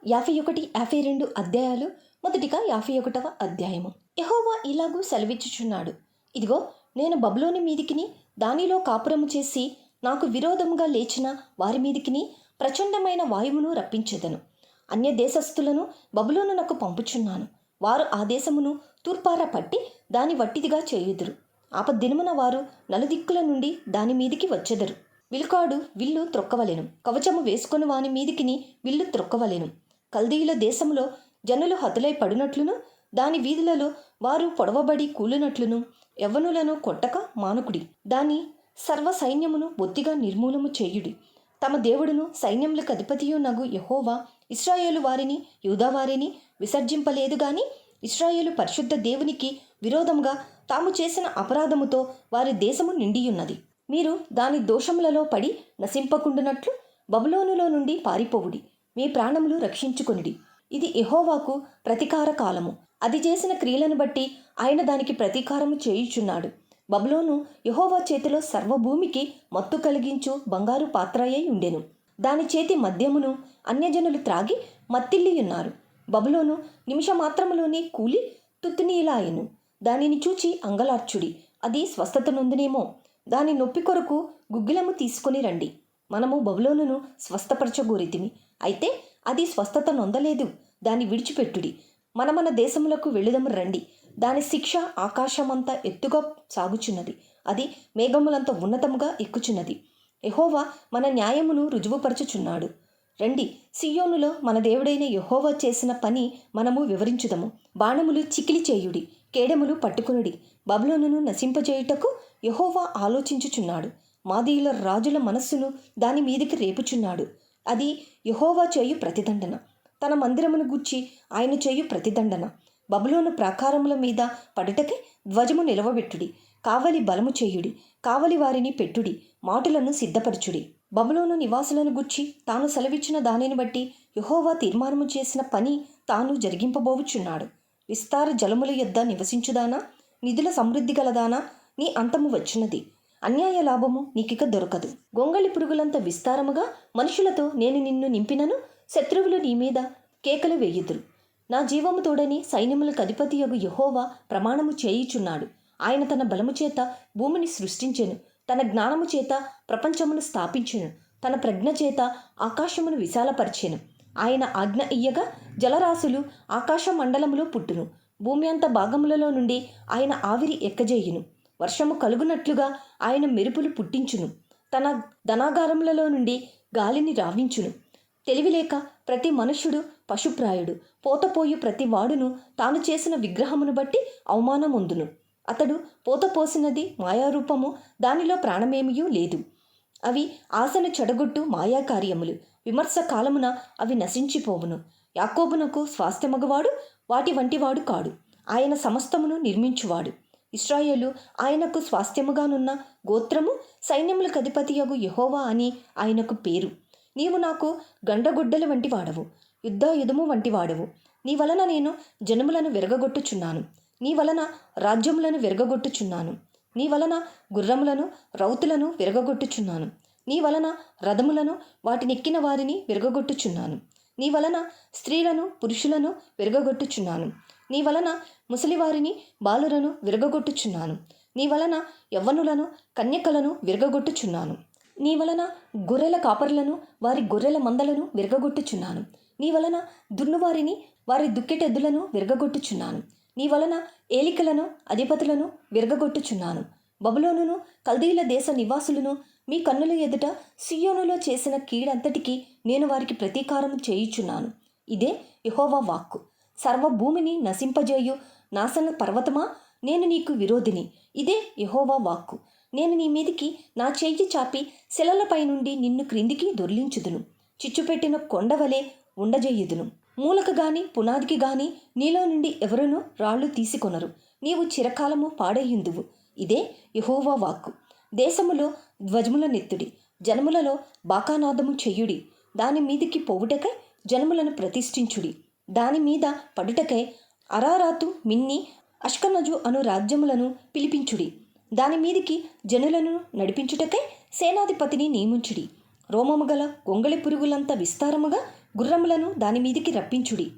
51, 52 అధ్యాయాలు. మొదటిగా 51వ అధ్యాయము. యెహోవా ఇలాగూ సెలవిచ్చుచున్నాడు, ఇదిగో, నేను బబులోను మీదికిని దానిలో కాపురము చేసి నాకు విరోధముగా లేచిన వారి మీదికిని ప్రచండమైన వాయువును రప్పించెదను. అన్య దేశస్థులను బబులోనునకు పంపుచున్నాను. వారు ఆ దేశమును తూర్పార పట్టి దాని వట్టిదిగా చేయుదురు. ఆపద్దినమున వారు నలుదిక్కుల నుండి దాని మీదికి వచ్చెదరు. విలుకాడు విల్లు త్రొక్కవలెను, కవచము వేసుకొని వాని మీదికిని విల్లు త్రొక్కవలెను. కల్దీయుల దేశంలో జనులు హతులై పడినట్లును, దాని వీధులలో వారు పొడవబడి కూలినట్లును యవ్వనులను కొట్టక మానుకుడి. దాని సర్వ సైన్యమును బొత్తిగా నిర్మూలము చేయుడి. తమ దేవుడును సైన్యములకు అధిపతియు నగు యెహోవా ఇశ్రాయేలు వారిని యూదా వారిని విసర్జింపలేదు గాని, ఇశ్రాయేలు పరిశుద్ధ దేవునికి విరోధముగా తాము చేసిన అపరాధముతో వారి దేశము నిండియున్నది. మీరు దాని దోషములలో పడి నశింపకుండునట్లు బబులోనులో నుండి పారిపోవుడి. మీ ప్రాణములు రక్షించుకొనిడి. ఇది యెహోవాకు ప్రతీకార కాలము. అది చేసిన క్రియలను బట్టి ఆయన దానికి ప్రతీకారము చేయుచున్నాడు. బబులోను యెహోవా చేతిలో సర్వభూమికి మత్తు కలిగించు బంగారు పాత్రయై ఉండెను. దాని చేతి మద్యమును అన్యజనులు త్రాగి మత్తిల్లియున్నారు. బబులోను నిమిషమాత్రములోనే కూలి తుత్తునీలాయెను. దానిని చూచి అంగలార్చుడి, అది స్వస్థత నొందునేమో. దాని నొప్పి కొరకు గుగ్గిలము తీసుకొని రండి. మనము బబులోనును స్వస్థపరచగోరితిమి, అయితే అది స్వస్థత నొందలేదు. దాన్ని విడిచిపెట్టుడి. మన దేశములకు వెళ్ళుదము రండి. దాని శిక్ష ఆకాశమంత ఎత్తుగా సాగుచున్నది, అది మేఘములంత ఉన్నతముగా ఎక్కుచున్నది. యెహోవా మన న్యాయమును రుజువుపరచుచున్నాడు. రండి, సియోనులో మన దేవుడైన యెహోవా చేసిన పని మనము వివరించుదము. బాణములు చికిలి చేయుడి, కేడెములు పట్టుకునుడి. బబులోనును నశింపజేయుటకు యెహోవా ఆలోచించుచున్నాడు. మాదీయుల రాజుల మనస్సును దాని మీదికి రేపుచున్నాడు. అది యెహోవా చేయు ప్రతిదండన, తన మందిరమును గూర్చి ఆయన చేయు ప్రతిదండన. బబులోను ప్రాకారముల మీద పడుటకే ధ్వజము నిలవబెట్టుడి. కావలి బలము చేయుడి, కావలి వారిని పెట్టుడి, మాటులను సిద్ధపరచుడి. బబులోను నివాసులను గూర్చి తాను సెలవిచ్చిన దానిని బట్టి యెహోవా తీర్మానము చేసిన పని తాను జరిగింపబోవుచున్నాడు. విస్తార జలముల యొద్ద నివసించుదానా, నిధుల సమృద్ధి గలదానా, నీ అంతము వచ్చినది. అన్యాయ లాభము నీకిక దొరకదు. గొంగళి పురుగులంత విస్తారముగా మనుషులతో నేను నిన్ను నింపినను, శత్రువులు నీ మీద కేకలు వేయుదురు. నా జీవము తోడని సైన్యములకు అధిపతియగు యెహోవా ప్రమాణము చేయుచున్నాడు. ఆయన తన బలము చేత భూమిని సృష్టించెను, తన జ్ఞానము చేత ప్రపంచమును స్థాపించెను, తన ప్రజ్ఞ చేత ఆకాశమును విశాలపరిచెను. ఆయన ఆజ్ఞ ఇయ్యగా జలరాశులు ఆకాశ మండలములో పుట్టును. భూమి అంత భాగములలో నుండి ఆయన ఆవిరి ఎక్కజేయును. వర్షము కలుగునట్లుగా ఆయన మెరుపులు పుట్టించును. తన ధనాగారములలో నుండి గాలిని రావించును. తెలివిలేక ప్రతి మనుష్యుడు పశుప్రాయుడు. పోతపోయు ప్రతి వాడును తాను చేసిన విగ్రహమును బట్టి అవమానమొందును. అతడు పోతపోసినది మాయారూపము, దానిలో ప్రాణమేమియూ లేదు. అవి ఆశను చెడగొట్టు మాయాకార్యములు. విమర్శ కాలమున అవి నశించిపోవును. యాకోబునకు స్వాస్థ్యమగవాడు వాటి వంటివాడు కాడు. ఆయన సమస్తమును నిర్మించువాడు. ఇశ్రాయేలు ఆయనకు స్వాస్థ్యముగానున్న గోత్రము, సైన్యములకు అధిపతియగు యెహోవా అని ఆయనకు పేరు. నీవు నాకు గండ్రగొడ్డల వంటి వాడవు, యుద్ధయుధము వంటి వాడవు. నీ వలన నేను జనములను విరగగొట్టుచున్నాను. నీ వలన రాజ్యములను విరగగొట్టుచున్నాను. నీ వలన గుర్రములను రౌతులను విరగగొట్టుచున్నాను. నీ వలన రథములను వాటినెక్కిన వారిని విరగగొట్టుచున్నాను. నీ వలన స్త్రీలను పురుషులను విరగగొట్టుచున్నాను. నీ వలన ముసలివారిని బాలులను విరగగొట్టుచున్నాను. నీ వలన యవ్వనులను కన్యకలను విరగగొట్టుచున్నాను. నీ వలన గొర్రెల కాపరులను వారి గొర్రెల మందలను విరగగొట్టుచున్నాను. నీ వలన దున్నువారిని వారి దుక్కెటెద్దులను విరగగొట్టుచున్నాను. నీ వలన ఏలికలను అధిపతులను విరగగొట్టుచున్నాను. బబులోనును కల్దీయుల దేశ నివాసులను మీ కన్నుల ఎదుట సియోనులో చేసిన కీడంతటికి నేను వారికి ప్రతీకారము చేయుచున్నాను. ఇదే యెహోవా వాక్కు. సర్వభూమిని నశింపజేయు నాశన పర్వతమా, నేను నీకు విరోధిని. ఇదే యెహోవా వాక్కు. నేను నీ మీదికి నా చెయ్యి చాపి శిలలపై నుండి నిన్ను క్రిందికి దొర్లించుదును. చిచ్చుపెట్టిన కొండవలే ఉండజేయుదును. మూలకు గాని పునాదికి గాని నీలో నుండి ఎవరునూ రాళ్ళు తీసుకొనరు. నీవు చిరకాలము పాడయ్యుందువు. ఇదే యెహోవా వాక్కు. దేశములో ధ్వజములనెత్తుడి, జనములలో బాకానాదము చెయ్యుడి. దాని మీదికి పోవుటకై జనములను ప్రతిష్ఠించుడి. దాని మీద పడుటకై అరారాతు, మిన్ని, అష్కనజు అను రాజ్యములను పిలిపించుడి. దాని మీదికి జనులను నడిపించుటకై సేనాధిపతిని నియమించుడి. రోమము గల గొంగళి పురుగులంత విస్తారముగా గుర్రములను దాని మీదికి రప్పించుడి.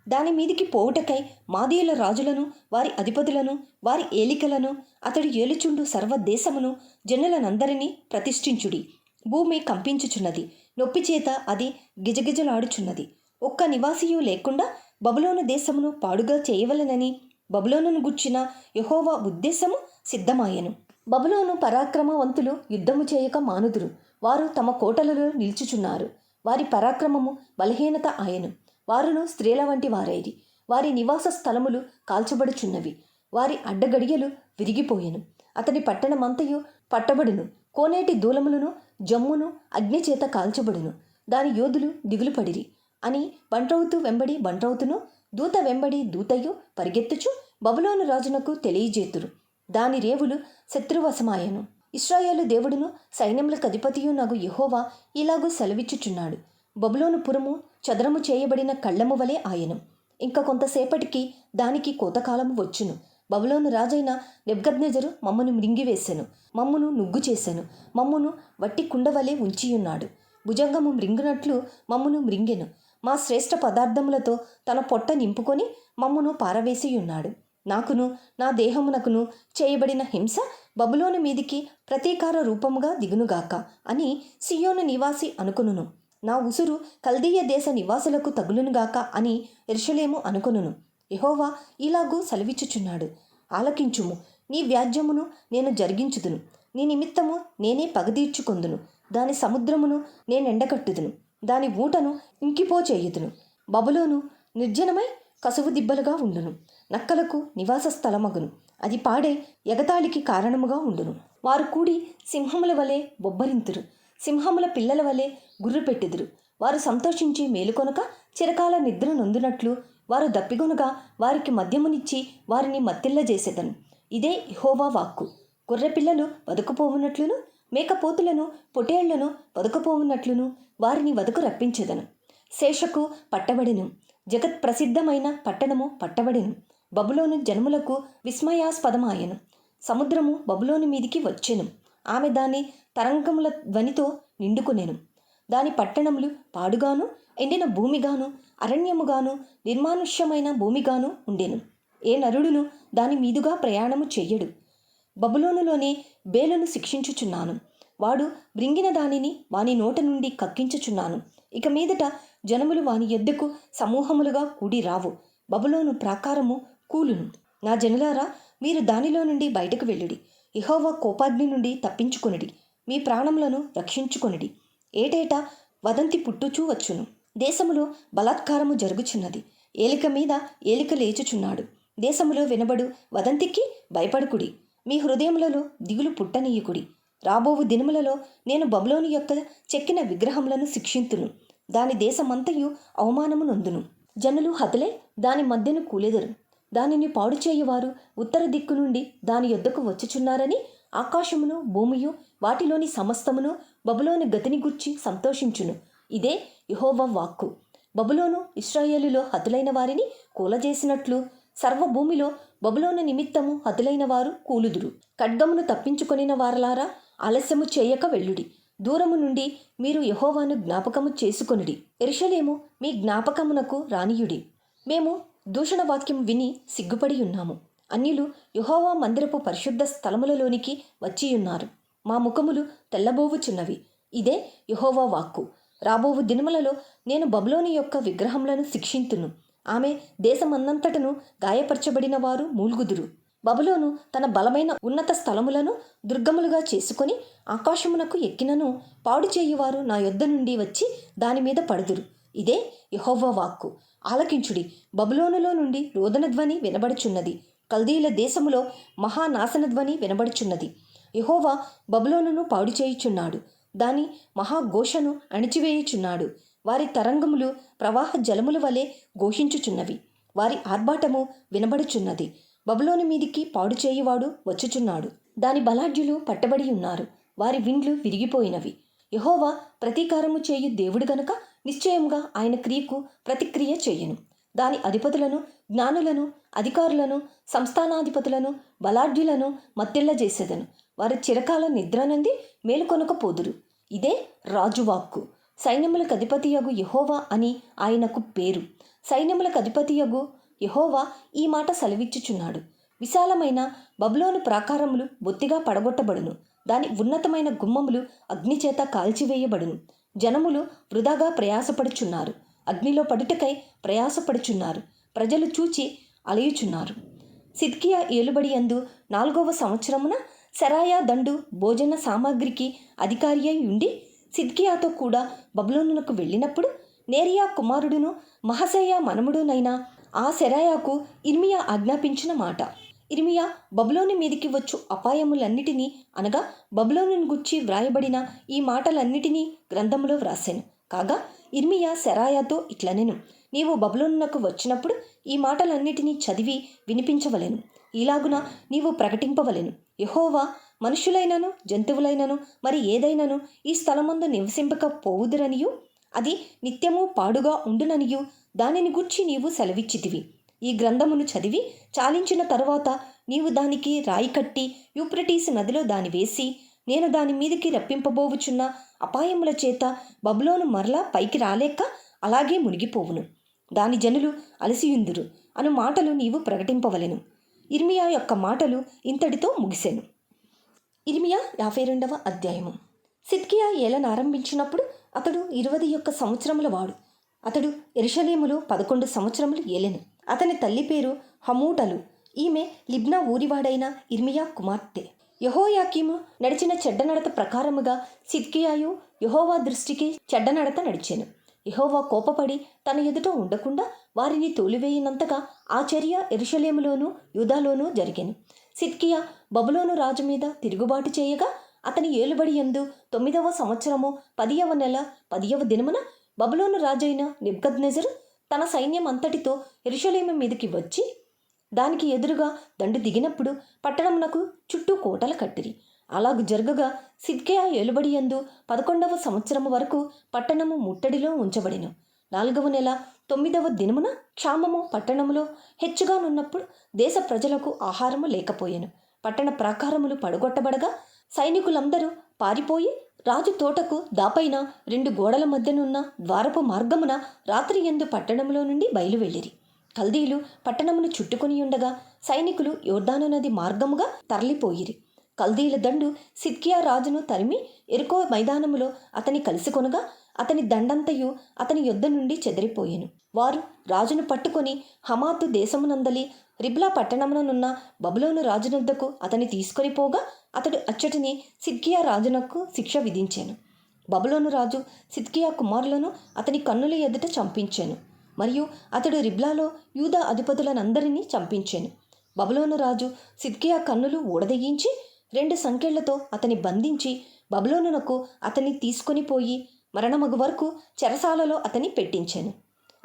దాని మీదికి పోవుటకై మాదీయుల రాజులను, వారి అధిపతులను, వారి ఏలికలను, అతడు ఏలుచుండు సర్వదేశమును, జనులనందరినీ ప్రతిష్ఠించుడి. భూమి కంపించుచున్నది, నొప్పిచేత అది గిజగిజలాడుచున్నది. ఒక్క నివాసియు లేకుండా బబులోను దేశమును పాడుగా చేయవలెనని బబులోనును గుర్చిన యెహోవా ఉద్దేశము సిద్ధమాయెను. బబులోను పరాక్రమవంతులు యుద్ధము చేయక మానుదురు. వారు తమ కోటలలో నిలుచుచున్నారు. వారి పరాక్రమము బలహీనత ఆయను. వారును స్త్రీల వంటి వారైరి. వారి నివాస స్థలములు కాల్చబడుచున్నవి. వారి అడ్డగడియలు విరిగిపోయెను. అతని పట్టణమంతయు పట్టబడును. కోనేటి దూలములను జమ్మును అగ్నిచేత కాల్చబడును. దాని యోధులు దిగులు పడిరి అని బంట్రౌతు వెంబడి బంట్రౌతును, దూత వెంబడి దూతయు పరిగెత్తుచు బబులోను రాజునకు తెలియజేతురు. దాని రేవులు శత్రువశమాయను. ఇశ్రాయేలు దేవుడును సైన్యములకు అధిపతియు నగు యెహోవా ఇలాగూ సెలవిచ్చుచున్నాడు. బబులోను పురము చదరము చేయబడిన కళ్ళము వలె ఆయను. ఇంకా కొంతసేపటికి దానికి కోతకాలము వచ్చును. బబులోను రాజైన నెబుకద్నెజరు మమ్మను మృంగివేసెను, మమ్మును నుగ్గు చేసెను, మమ్మును వట్టి కుండవలే ఉంచియున్నాడు. భుజంగము మృంగినట్లు మమ్మును మృంగెను. మా శ్రేష్ఠ పదార్థములతో తన పొట్ట నింపుకొని మమ్మును పారవేసియున్నాడు. నాకును నా దేహమునకును చేయబడిన హింస బబులోను మీదికి ప్రతీకార రూపముగా దిగునుగాక అని సియోను నివాసి అనుకొనును. నా ఉసురు కల్దీయ దేశ నివాసులకు తగులునుగాక అని యెరూషలేము అనుకొనును. యెహోవా ఇలాగూ సెలవిచ్చుచున్నాడు. ఆలకించుము, నీ వ్యాజ్యమును నేను జరిగించుదును. నీ నిమిత్తము నేనే పగదీర్చుకొందును. దాని సముద్రమును నేనెండకట్టుదును. దాని ఊటను ఇంకిపోచేయుదును. బబులోను నిర్జనమై కసువు దిబ్బలుగా ఉండును. నక్కలకు నివాస స్థలమగును. అది పాడే ఎగతాళికి కారణముగా ఉండును. వారు కూడి సింహముల వలె బొబ్బరింతురు. సింహముల పిల్లల వలె గుర్రు పెట్టెదురు. వారు సంతోషించి మేలుకొనక చిరకాల నిద్ర నొందునట్లు వారు దప్పిగొనగా వారికి మద్యమునిచ్చి వారిని మత్తిల్లజేసెదను. ఇదే యెహోవా వాక్కు. గొర్రెపిల్లలు వదకుపోవునట్లును, మేకపోతులను పొటేళ్లను వదకుపోవునట్లును వారిని వదకు రప్పించెదను. శేషకు పట్టబడెను. జగత్ ప్రసిద్ధమైన పట్టణము పట్టబడెను. బబులోను జనములకు విస్మయాస్పదమాయెను. సముద్రము బబులోను మీదికి వచ్చెను. ఆమె దాని తరంగముల ధ్వనితో నిండుకొనెను. దాని పట్టణములు పాడుగాను, ఎండిన భూమిగాను, అరణ్యముగాను, నిర్మానుష్యమైన భూమిగాను ఉండెను. ఏ నరుడును దాని మీదుగా ప్రయాణము చెయ్యడు. బబులోనులోని బేలును శిక్షించుచున్నాను. వాడు బ్రింగిన దానిని వాని నోట నుండి కక్కించుచున్నాను. ఇక మీదట జనములు వాని యొద్దకు సమూహములుగా కూడి రావు. బబులోను ప్రాకారము కూలును. నా జనులారా, మీరు దానిలో నుండి బయటకు వెళ్ళుడి. యెహోవా కోపాగ్ని నుండి తప్పించుకొనుడి. మీ ప్రాణములను రక్షించుకొనుడి. ఏటేటా వదంతి పుట్టుచూ వచ్చును. దేశములో బలాత్కారము జరుగుచున్నది. ఏలిక మీద ఏలిక లేచుచున్నాడు. దేశములో వినబడు వదంతికి భయపడుకుడి. మీ హృదయములలో దిగులు పుట్టనీయుకుడి. రాబోవు దినములలో నేను బబులోను యొక్క చెక్కిన విగ్రహములను శిక్షింతును. దాని దేశమంతయు అవమానము నొందును. జనులు హతులే దాని మధ్యను కూలెదరు. దానిని పాడు చేయువారు ఉత్తర దిక్కు నుండి దాని యొద్దకు వచ్చుచున్నారని ఆకాశమును భూమియు వాటిలోని సమస్తమును బబులోను గతిని గుర్చి సంతోషించును. ఇదే యెహోవా వాక్కు. బబులోను ఇశ్రాయేలులో హతులైన వారిని కూలజేసినట్లు సర్వభూమిలో బబులోను నిమిత్తము హతులైన వారు కూలుదురు. ఖడ్గమును తప్పించుకొనిన వారలారా, ఆలస్యము చేయక వెళ్ళుడి. దూరము నుండి మీరు యెహోవాను జ్ఞాపకము చేసుకొనుడి. యెరూషలేము మీ జ్ఞాపకమునకు రానియుడి. మేము దూషణ వాక్యం విని సిగ్గుపడి ఉన్నాము. అన్యులు యెహోవా మందిరపు పరిశుద్ధ స్థలములలోనికి వచ్చియున్నారు. మా ముఖములు తెల్లబోవుచున్నవి. ఇదే యెహోవా వాక్కు. రాబోవు దినములలో నేను బబులోను యొక్క విగ్రహములను శిక్షింతును. ఆమె దేశమన్నంతటను గాయపరచబడిన వారు మూల్గుదురు. బబులోను తన బలమైన ఉన్నత స్థలములను దుర్గములుగా చేసుకొని ఆకాశమునకు ఎక్కినను పాడు చేయువారు నా యొద్ద నుండి వచ్చి దాని మీద పడుదురు. ఇదే యెహోవా వాక్కు. ఆలకించుడి. బబులోనులో నుండి రోదన ధ్వని వినబడుచున్నది. కల్దీల దేశములో మహానాశనధ్వని వినబడుచున్నది. యెహోవా బబులోనును పాడు చేయుచున్నాడు. దాని మహాఘోషను అణిచివేయుచున్నాడు. వారి తరంగములు ప్రవాహ జలముల వలె ఘోషించుచున్నవి. వారి ఆర్భాటము వినబడుచున్నది. బబులోను మీదికి పాడు చేయువాడు వచ్చుచున్నాడు. దాని బలాఢ్యులు పట్టబడి ఉన్నారు. వారి విండ్లు విరిగిపోయినవి. యెహోవా ప్రతీకారము చేయు దేవుడు గనుక నిశ్చయముగా ఆయన క్రియకు ప్రతిక్రియ చెయ్యను. దాని అధిపతులను, జ్ఞానులను, అధికారులను, సంస్థానాధిపతులను, బలాఢ్యులను మత్తిల్లజేసేదను. వారి చిరకాల నిద్రనంది మేలుకొనకపోదురు. ఇదే రాజువాక్కు. సైన్యములకు అధిపతియగు యెహోవా అని ఆయనకు పేరు. సైన్యములకు అధిపతియగు యెహోవా ఈ మాట సెలవిచ్చుచున్నాడు. విశాలమైన బబులోను ప్రాకారములు బొత్తిగా పడగొట్టబడును. దాని ఉన్నతమైన గుమ్మములు అగ్నిచేత కాల్చివేయబడును. జనములు వృధాగా ప్రయాసపడుచున్నారు. అగ్నిలో పడుటకై ప్రయాసపడుచున్నారు. ప్రజలు చూచి అలయుచున్నారు. సిద్కియా ఏలుబడి యందు 4వ సంవత్సరమున సెరాయా దండు భోజన సామాగ్రికి అధికారి అయి ఉండి సిద్కియాతో కూడా బబులోనునకు వెళ్ళినప్పుడు నేరియా కుమారుడును మహసేయా మనముడునైన ఆ సెరాయాకు ఇర్మియా ఆజ్ఞాపించిన మాట. ఇర్మియా బబులోను మీదికి వచ్చు అపాయములన్నిటినీ అనగా బబులోనును గుర్చి వ్రాయబడిన ఈ మాటలన్నిటినీ గ్రంథములో వ్రాసెను. కాగా ఇర్మియా సెరాయాతో ఇట్లనెను, నీవు బబులోనునకు వచ్చినప్పుడు ఈ మాటలన్నిటినీ చదివి వినిపించవలెను. ఇలాగున నీవు ప్రకటింపవలెను, యెహోవా మనుషులైనను జంతువులైనను మరి ఏదైనను ఈ స్థలమందు నివసింపక పోవుదురనియు అది నిత్యము పాడుగా ఉండుననియు దానిని గూర్చి నీవు సెలవిచ్చితివి. ఈ గ్రంథమును చదివి చాలించిన తరువాత నీవు దానికి రాయి కట్టి యూప్రటీస్ నదిలో దాని వేసి నేను దాని మీదికి రప్పింపబోవుచున్న అపాయముల చేత బబులోను మరలా పైకి రాలేక అలాగే మునిగిపోవును. దాని జనులు అలసియుందురు అను మాటలు నీవు ప్రకటింపవలెను. ఇర్మియా యొక్క మాటలు ఇంతటితో ముగిసెను. ఇర్మియా 52వ అధ్యాయము. సిద్కియా ఏలనారంభించినప్పుడు అతడు 21 సంవత్సరముల వాడు. అతడు యెరూషలేములో 11 సంవత్సరములు ఏలెను. అతని తల్లి పేరు హమూటలు. ఈమె లిబ్నా ఊరివాడైన ఇర్మియా కుమార్తె. యెహోయాకీము నడిచిన చెడ్డనడత ప్రకారముగా సిద్కియాయు యెహోవా దృష్టికి చెడ్డనడత నడిచెను. యెహోవా కోపపడి తన ఎదుట ఉండకుండా వారిని తోలివేయినంతగా ఆ చర్య యెరూషలేములోను యూదాలోనూ జరిగెను. సిద్కియా బబులోను రాజు మీద తిరుగుబాటు చేయగా అతని ఏలుబడి యందు 9వ సంవత్సరము 10వ నెల 10వ దినమున బబులోను రాజైన నెబుకద్నెజరు తన సైన్యం అంతటితో యెరూషలేము మీదకి వచ్చి దానికి ఎదురుగా దండు దిగినప్పుడు పట్టణమునకు చుట్టూ కోటలు కట్టిరి. అలాగు జరగగా సిద్కియా ఏలుబడి యందు 11వ సంవత్సరము వరకు పట్టణము ముట్టడిలో ఉంచబడెను. 4వ నెల 9వ దినమున క్షామము పట్టణములో హెచ్చుగానున్నప్పుడు దేశ ప్రజలకు ఆహారము లేకపోయెను. పట్టణ ప్రాకారములు పడగొట్టబడగా సైనికులందరూ పారిపోయి రాజు తోటకు దాపైన 2 గోడల మధ్యనున్న ద్వారపు మార్గమున రాత్రి యందు పట్టణములో నుండి బయలువెళ్ళిరి. కల్దీలు పట్టణమును చుట్టుకొని ఉండగా సైనికులు యోర్దాను నది మార్గముగా తరలిపోయిరి. కల్దీల దండు సిద్కియా రాజును తరిమి ఎరుకో మైదానములో అతని కలుసుకొనగా అతని దండంతయు అతని యొద్ద నుండి చెదిరిపోయెను. వారు రాజును పట్టుకొని హమాతు దేశమునందలి రిబ్లా పట్టణముననున్న బబులోను రాజునొద్దకు అతని తీసుకొని పోగా అతడు అచ్చటిని సిద్కియా రాజునకు శిక్ష విధించాను. బబులోను రాజు సిద్కియా కుమారులను అతని కన్నుల ఎదుట చంపించాను. మరియు అతడు రిబ్లాలో యూదా అధిపతులనందరినీ చంపించాను. బబులోను రాజు సిద్కియా కన్నులు ఊడదెగించి 2 సంకెళ్లతో అతని బంధించి బబులోనునకు అతన్ని తీసుకొని పోయి మరణమగు వరకు చెరసాలలో అతని పెట్టించాను.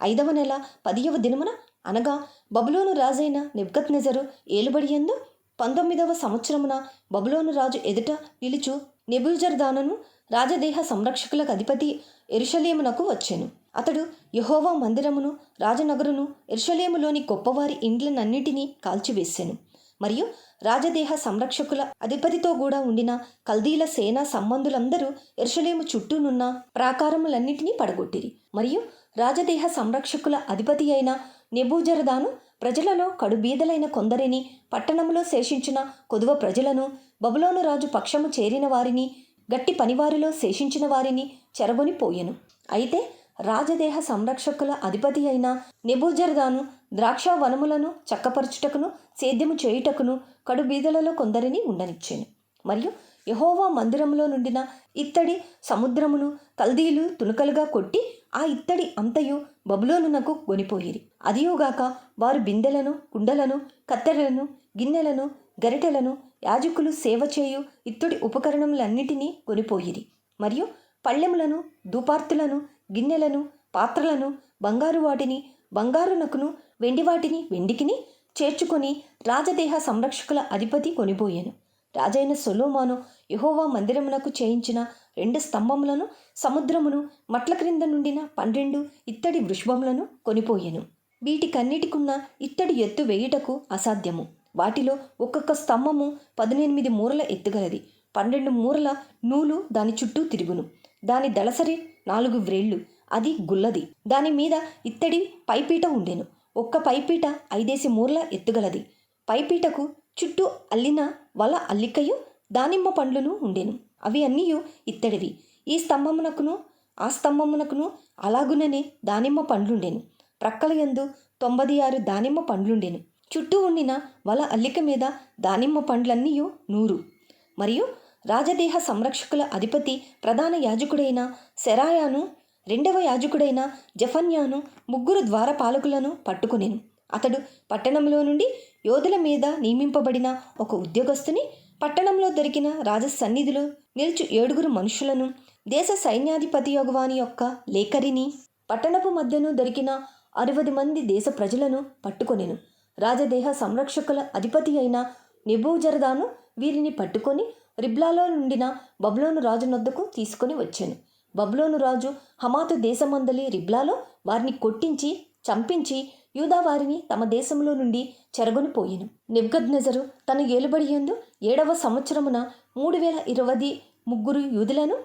5వ నెల 10వ దినమున అనగా బబులోను రాజైన నెబుకద్నెజరు ఏలుబడి యందు 19వ సంవత్సరమున బబులోను రాజు ఎదుట నిలుచు నెబూజరదానును రాజదేహ సంరక్షకులకు అధిపతి యెరూషలేమునకు వచ్చెను. అతడు యెహోవా మందిరమును రాజనగరును యెరూషలేములోని గొప్పవారి ఇండ్లనన్నిటినీ కాల్చివేసెను. మరియు రాజదేహ సంరక్షకుల అధిపతితో కూడా ఉండిన కల్దీల సేనా సంబంధులందరూ యెరూషలేము చుట్టూనున్న ప్రాకారములన్నిటినీ పడగొట్టిరి. మరియు రాజదేహ సంరక్షకుల అధిపతి అయిన నెబూజరదాను ప్రజలలో కడుబీదలైన కొందరిని, పట్టణంలో శేషించిన కొదువ ప్రజలను, బబులోను రాజు పక్షము చేరిన వారిని, గట్టి పనివారిలో శేషించిన వారిని చెరగొని పోయెను. అయితే రాజదేహ సంరక్షకుల అధిపతి అయిన నెబూజరదాను ద్రాక్ష వనములను చక్కపరచుటకును సేద్యము చేయుటకును కడుబీదలలో కొందరిని ఉండనిచ్చెను. మరియు యెహోవా మందిరములో నుండిన ఇత్తడి సముద్రమును కల్దీలు తునకలుగా కొట్టి ఆ ఇత్తడి అంతయు బబులోనునకు కొనిపోయిరి. అదియుగాక వారు బిందెలను, కుండలను, కత్తెరలను, గిన్నెలను, గరిటెలను, యాజకులు సేవ చేయు ఇత్తడి ఉపకరణములన్నిటినీ కొనిపోయిరి. మరియు పళ్ళెములను, ధూపార్తులను, గిన్నెలను, పాత్రలను, బంగారు వాటిని బంగారునకును, వెండి వాటిని వెండికిని చేర్చుకొని రాజదేహ సంరక్షకుల అధిపతి కొనిపోయాను. రాజైన సొలొమోను యెహోవా మందిరమునకు చేయించిన 2 స్తంభములను, సముద్రమును, మట్ల క్రింద నుండిన 12 ఇత్తడి వృషభములను కొనిపోయెను. వీటికన్నిటికున్న ఇత్తడి ఎత్తు వేయుటకు అసాధ్యము. వాటిలో ఒక్కొక్క స్తంభము 18 మూరల ఎత్తుగలది. 12 మూరల నూలు దాని చుట్టూ తిరుగును. దాని దళసరి 4 వ్రేళ్ళు, అది గుల్లది. దాని మీద ఇత్తడి పైపీట ఉండెను. ఒక్క పైపీట 5 మూరల ఎత్తుగలది. పైపీటకు చుట్టూ అల్లిన వల అల్లికయు దానిమ్మ పండ్లును ఉండెను. అవి అన్నీయు ఇత్తడివి. ఈ స్తంభమునకును ఆ స్తంభమునకును అలాగుననే దానిమ్మ పండ్లుండెను. ప్రక్కల యందు 96 దానిమ్మ పండ్లుండెను. చుట్టూ ఉండిన వల అల్లిక మీద దానిమ్మ పండ్లన్నీయు 100. మరియు రాజదేహ సంరక్షకుల అధిపతి ప్రధాన యాజకుడైన సెరాయాను, 2వ యాజకుడైన జఫన్యాను, 3 ద్వారపాలకులను పట్టుకొనెను. అతడు పట్టణంలో నుండి యోధుల మీద నియమింపబడిన ఒక ఉద్యోగస్తుని, పట్టణంలో దొరికిన రాజసన్నిధిలో నిలుచు 7 మనుషులను, దేశ సైన్యాధిపతి యొగవాని యొక్క లేఖరిని, పట్టణపు మధ్యను దొరికిన 60 మంది దేశ ప్రజలను పట్టుకొనెను. రాజదేహ సంరక్షకుల అధిపతి అయిన నెబూజరదాను వీరిని పట్టుకొని రిబ్లాలో నుండిన బబులోను రాజు నొద్దకు తీసుకొని వచ్చాను. బబులోను రాజు హమాతు దేశమందలి రిబ్లాలో వారిని కొట్టించి చంపించి యూదా వారిని తమ దేశంలో నుండి చెరగొని పోయెను. నెబుకద్నెజరు తన ఏలుబడి యందు 7వ సంవత్సరమున 3023 యూదులను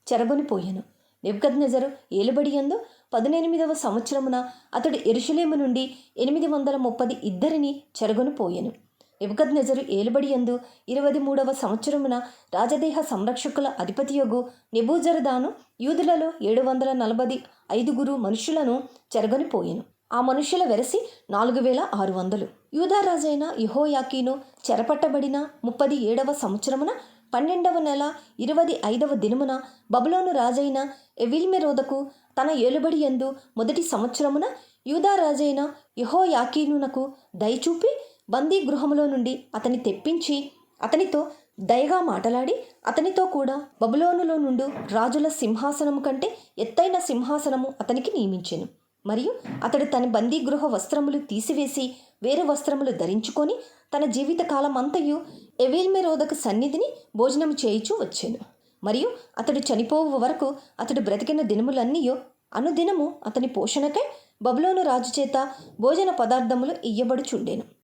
చెరగొని పోయెను. నెబుకద్నెజరు ఏలుబడి యందు 18వ సంవత్సరమున అతడు యెరూషలేము నుండి 832 చెరగొని పోయెను. నెబుకద్నెజరు ఏలుబడి యందు 23వ సంవత్సరమున రాజదేహ సంరక్షకుల అధిపతియగు నెబూజరదాను యూదులలో 745 మనుషులను చెరగొని పోయెను. ఆ మనుషుల వెరసి 4600. యూదా రాజైన యెహోయాకీను చెరపట్టబడిన 37వ సంవత్సరమున 12వ నెల 25వ దినమున బబులోను రాజైన ఎవీల్మెరోదకు తన ఏలుబడి యందు మొదటి సంవత్సరమున యూదా రాజైన యెహోయాకీనునకు దయచూపి బందీ గృహములో నుండి అతని తెప్పించి అతనితో దయగా మాటలాడి అతనితో కూడా బబులోనులో నుండు రాజుల సింహాసనము కంటే ఎత్తైన సింహాసనము అతనికి నియమించెను. మరియు అతడు తన బందీ గృహ వస్త్రములు తీసివేసి వేరే వస్త్రములు ధరించుకొని తన జీవితకాలం అంతయు ఎవీల్మెరోదకు సన్నిధిని భోజనము చేయుచూ వచ్చెను. మరియు అతడు చనిపోవు వరకు అతడు బ్రతికిన దినములన్నీయో అనుదినము అతని పోషణకై బబులోను రాజు చేత భోజన పదార్థములు ఇయ్యబడుచుండెను.